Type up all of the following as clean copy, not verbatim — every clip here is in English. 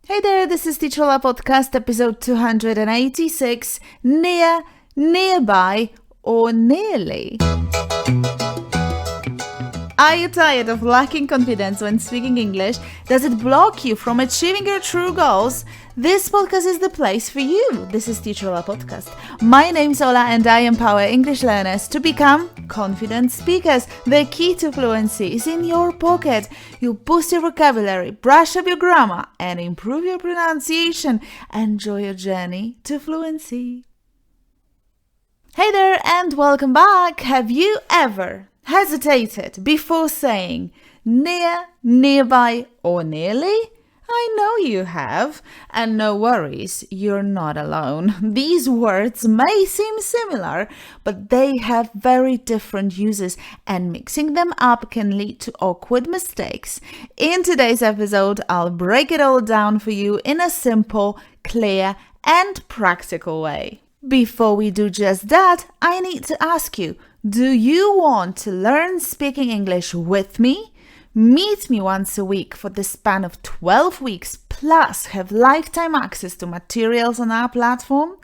Hey there, this is Teacher Podcast, episode 286, near, nearby, or nearly. Are you tired of lacking confidence when speaking English? Does it block you from achieving your true goals? This podcast is the place for you. This is Teacher Podcast. My name's Ola and I empower English learners to become confident speakers. The key to fluency is in your pocket. You boost your vocabulary, brush up your grammar, and improve your pronunciation. Enjoy your journey to fluency. Hey there and welcome back. Have you ever hesitated before saying near, nearby, or nearly? I know you have, and no worries, you're not alone. These words may seem similar, but they have very different uses, and mixing them up can lead to awkward mistakes. In today's episode, I'll break it all down for you in a simple, clear, and practical way. Before we do just that, I need to ask you, do you want to learn speaking English with me? Meet me once a week for the span of 12 weeks, plus have lifetime access to materials on our platform?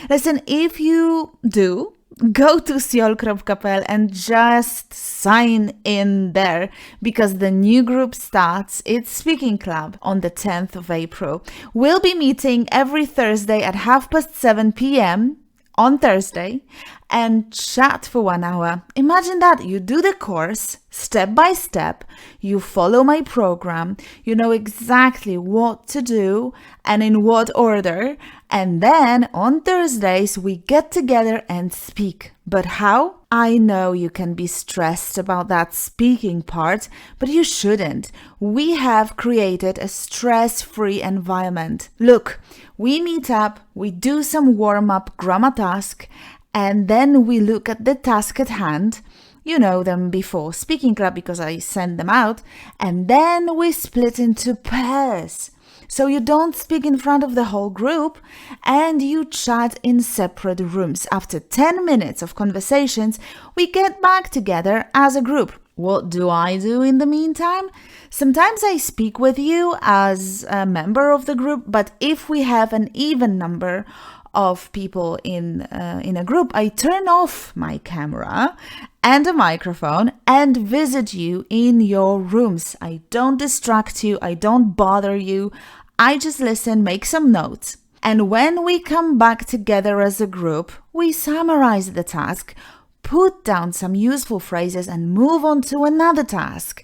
Listen, if you do, go to SIOL.pl and just sign in there because the new group starts its speaking club on the 10th of April. We'll be meeting every Thursday at 7:30 p.m. on Thursday and chat for 1 hour. Imagine that you do the course step by step, you follow my program, you know exactly what to do and in what order, and then on Thursdays we get together and speak. But how? I know you can be stressed about that speaking part, but you shouldn't. We have created a stress-free environment. Look, we meet up, we do some warm-up grammar task, and then we look at the task at hand. You know them before speaking club because I send them out, and then we split into pairs. So you don't speak in front of the whole group and you chat in separate rooms. After 10 minutes of conversations, we get back together as a group. What do I do in the meantime? Sometimes I speak with you as a member of the group, but if we have an even number of people in a group, I turn off my camera and a microphone and visit you in your rooms. I don't distract you, I don't bother you, I just listen, make some notes. And when we come back together as a group, we summarize the task, put down some useful phrases and move on to another task.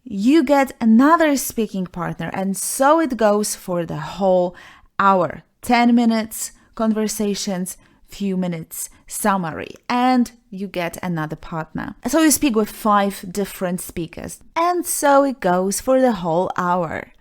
You get another speaking partner and so it goes for the whole hour. 10 minutes, conversations, few minutes, summary, and you get another partner. So you speak with 5 different speakers, and so it goes for the whole hour.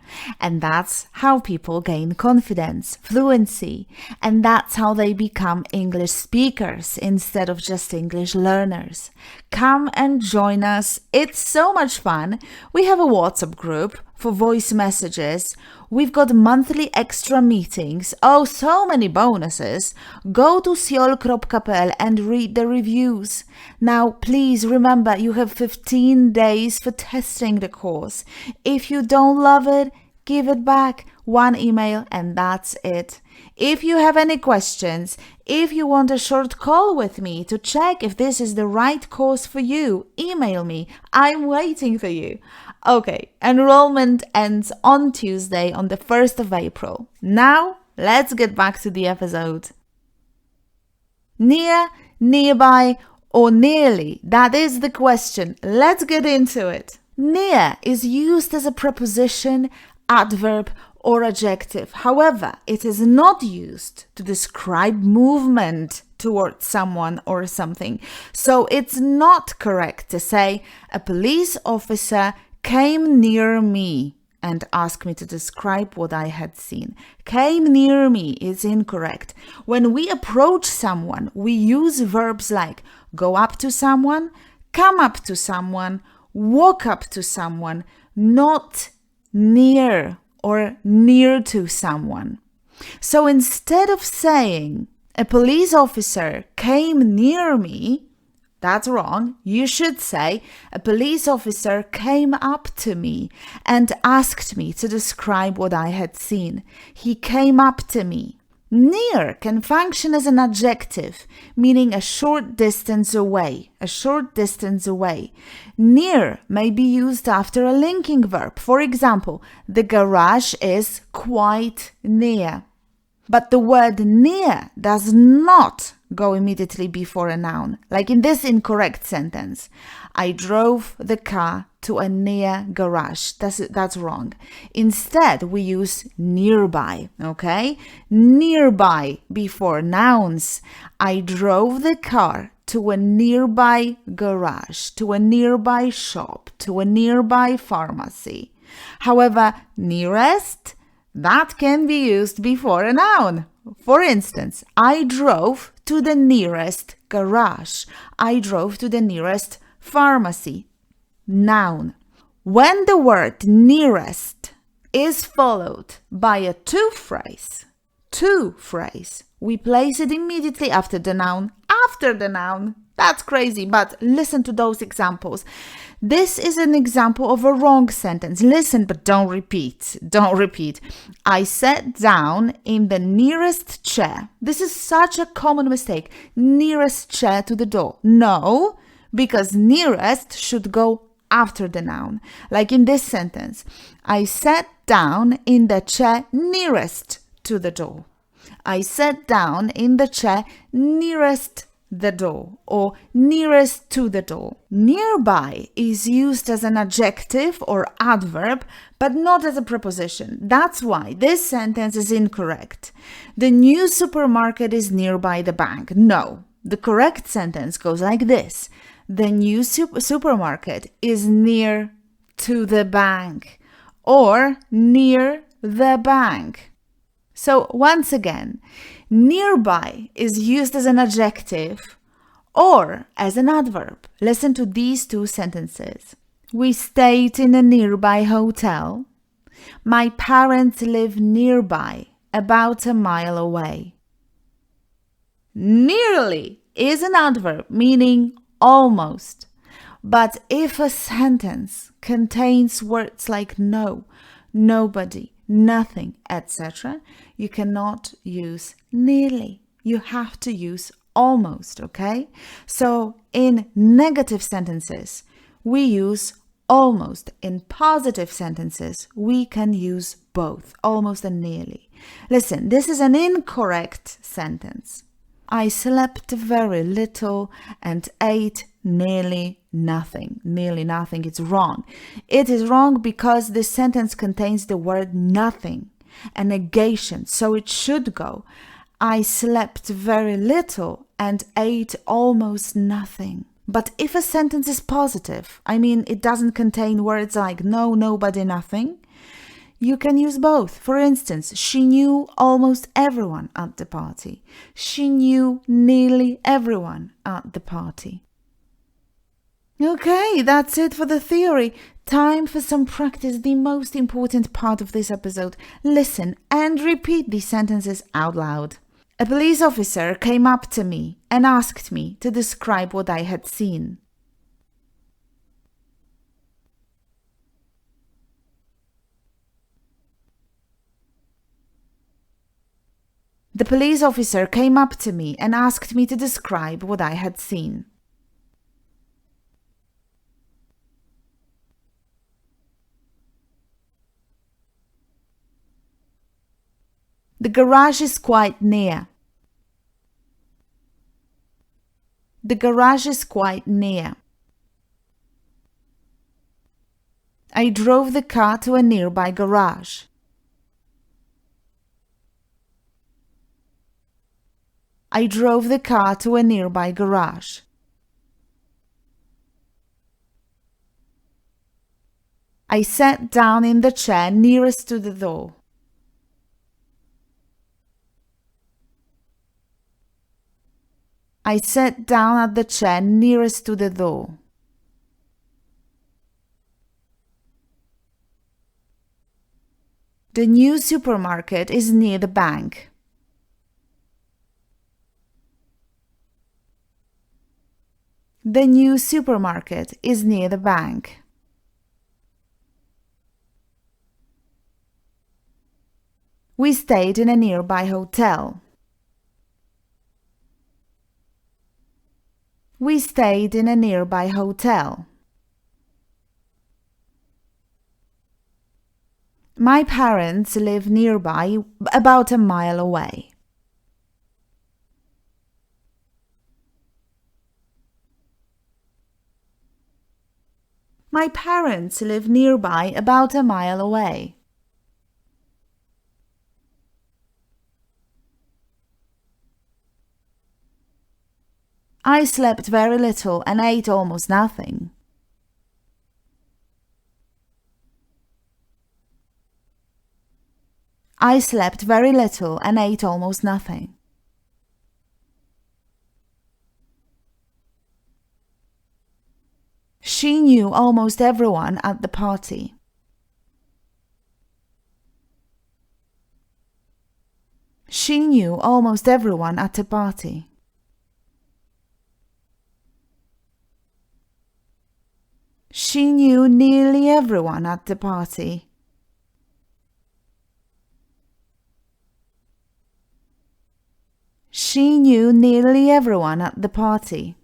And that's how people gain confidence, fluency, and that's how they become English speakers instead of just English learners. Come and join us. It's so much fun. We have a WhatsApp group for voice messages. We've got monthly extra meetings. Oh, so many bonuses. Go to SIOL.pl and read the reviews. Now, please remember, you have 15 days for testing the course. If you don't love it, give it back. 1 email and that's it. If you have any questions, if you want a short call with me to check if this is the right course for you, email me. I'm waiting for you. Okay, enrollment ends on Tuesday on the 1st of April. Now, let's get back to the episode. Near, nearby, or nearly? That is the question. Let's get into it. Near is used as a preposition, adverb, or adjective. However, it is not used to describe movement towards someone or something. So it's not correct to say, a police officer came near me and asked me to describe what I had seen. Came near me is incorrect. When we approach someone, we use verbs like go up to someone, come up to someone, walk up to someone, not near or near to someone. So instead of saying a police officer came near me, That's wrong. You should say, a police officer came up to me and asked me to describe what I had seen. He came up to me. Near can function as an adjective, meaning a short distance away. A short distance away. Near may be used after a linking verb. For example, the garage is quite near. But the word near does not go immediately before a noun, like in this incorrect sentence. I drove the car to a near garage. That's wrong. Instead, we use nearby, okay? Nearby before nouns. I drove the car to a nearby garage, to a nearby shop, to a nearby pharmacy. However, nearest, that can be used before a noun. For instance, I drove to the nearest garage. I drove to the nearest pharmacy. Noun. When the word nearest is followed by a to phrase, we place it immediately after the noun. After the noun. That's crazy, but listen to those examples. This is an example of a wrong sentence. Listen, but don't repeat. Don't repeat. I sat down in the nearest chair. This is such a common mistake. Nearest chair to the door. No, because nearest should go after the noun. Like in this sentence, I sat down in the chair nearest to the door. I sat down in the chair nearest the door or nearest to the door. Nearby is used as an adjective or adverb, but not as a preposition. That's why this sentence is incorrect. The new supermarket is nearby the bank. No, the correct sentence goes like this. The new supermarket is near to the bank or near the bank. So once again, nearby is used as an adjective or as an adverb. Listen to these two sentences. We stayed in a nearby hotel. My parents live nearby, about a mile away. Nearly is an adverb meaning almost. But if a sentence contains words like no, nobody, nothing, etc., you cannot use nearly. You have to use almost, okay? So in negative sentences, we use almost. In positive sentences, we can use both, almost and nearly. Listen, this is an incorrect sentence. I slept very little and ate nearly nothing. Nearly nothing. It's wrong. It is wrong because this sentence contains the word nothing, a negation. So it should go, I slept very little and ate almost nothing. But if a sentence is positive, I mean it doesn't contain words like no, nobody, nothing, you can use both. For instance, she knew almost everyone at the party. She knew nearly everyone at the party. Okay, that's it for the theory. Time for some practice, the most important part of this episode. Listen and repeat these sentences out loud. A police officer came up to me and asked me to describe what I had seen. The police officer came up to me and asked me to describe what I had seen. The garage is quite near. The garage is quite near. I drove the car to a nearby garage. I drove the car to a nearby garage. I sat down in the chair nearest to the door. I sat down at the chair nearest to the door. The new supermarket is near the bank. The new supermarket is near the bank. We stayed in a nearby hotel. We stayed in a nearby hotel. My parents live nearby, about a mile away. My parents live nearby, about a mile away. I slept very little and ate almost nothing. I slept very little and ate almost nothing. She knew almost everyone at the party. She knew almost everyone at the party. She knew nearly everyone at the party. She knew nearly everyone at the party.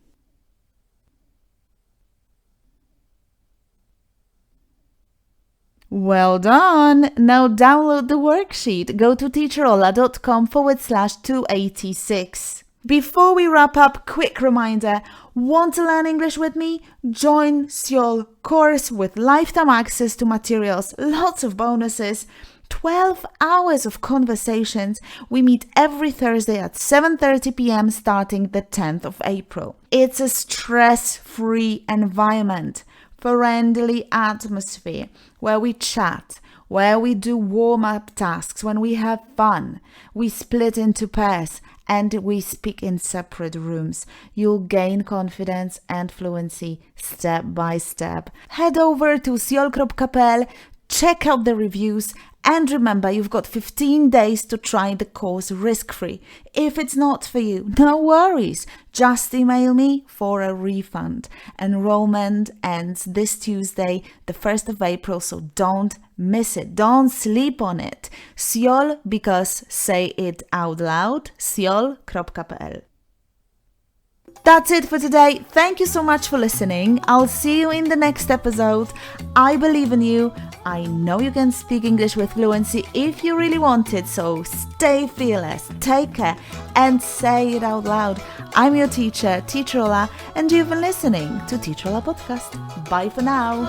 Well done! Now download the worksheet. Go to teacherola.com/286. Before we wrap up, quick reminder, want to learn English with me? Join SIOL course with lifetime access to materials, lots of bonuses, 12 hours of conversations. We meet every Thursday at 7:30 p.m. starting the 10th of April. It's a stress-free environment, friendly atmosphere where we chat, where we do warm-up tasks, when we have fun. We split into pairs and we speak in separate rooms. You'll gain confidence and fluency step by step. Head over to siol.pl, check out the reviews, and remember, you've got 15 days to try the course risk-free. If it's not for you, no worries. Just email me for a refund. Enrollment ends this Tuesday, the 1st of April, so don't miss it. Don't sleep on it. SIOL, because say it out loud, siol.pl. That's it for today. Thank you so much for listening. I'll see you in the next episode. I believe in you. I know you can speak English with fluency if you really want it, so stay fearless, take care, and say it out loud. I'm your teacher, Teacher Ola, and you've been listening to Teacher Ola Podcast. Bye for now.